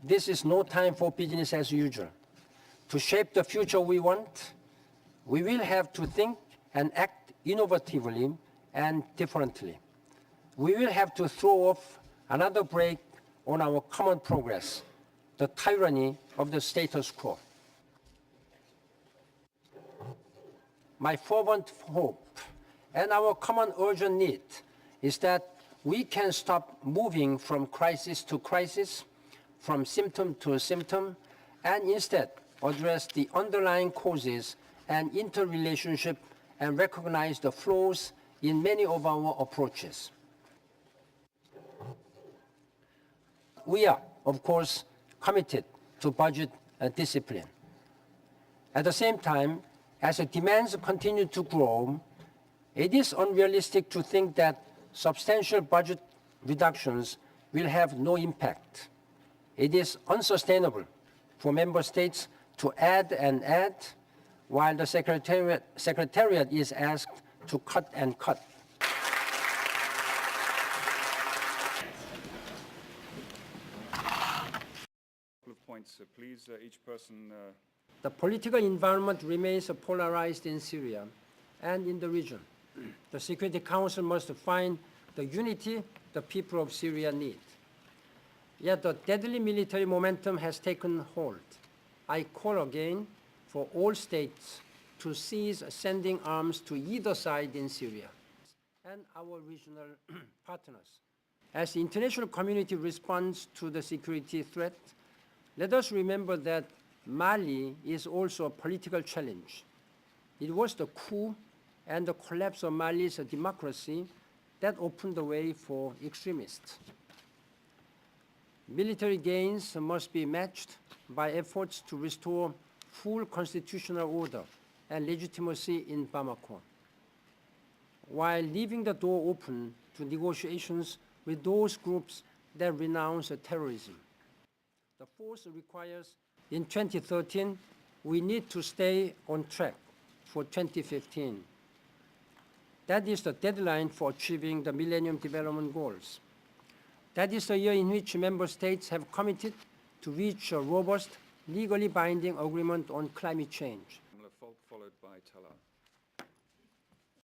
this is no time for business as usual. To shape the future we want, we will have to think and act innovatively and differently. We will have to throw off another brake on our common progress, the tyranny of the status quo. My fervent hope and our common urgent need is that we can stop moving from crisis to crisis, from symptom to symptom, and instead address the underlying causes and interrelationship and recognize the flaws in many of our approaches. We are, of course, committed to budget discipline. At the same time, as the demands continue to grow, it is unrealistic to think that substantial budget reductions will have no impact. It is unsustainable for member states to add and add while the Secretariat is asked to cut and cut. Points, please, each person. The political environment remains polarized in Syria and in the region. The Security Council must find the unity the people of Syria need. Yet the deadly military momentum has taken hold. I call again for all states to cease sending arms to either side in Syria and our regional partners. As the international community responds to the security threat, let us remember that Mali is also a political challenge. It was the coup and the collapse of Mali's democracy that opened the way for extremists. Military gains must be matched by efforts to restore full constitutional order and legitimacy in Bamako, while leaving the door open to negotiations with those groups that renounce terrorism. The force requires, in 2013, we need to stay on track for 2015. That is the deadline for achieving the Millennium Development Goals. That is the year in which member states have committed to reach a robust, legally binding agreement on climate change. Followed by Tala.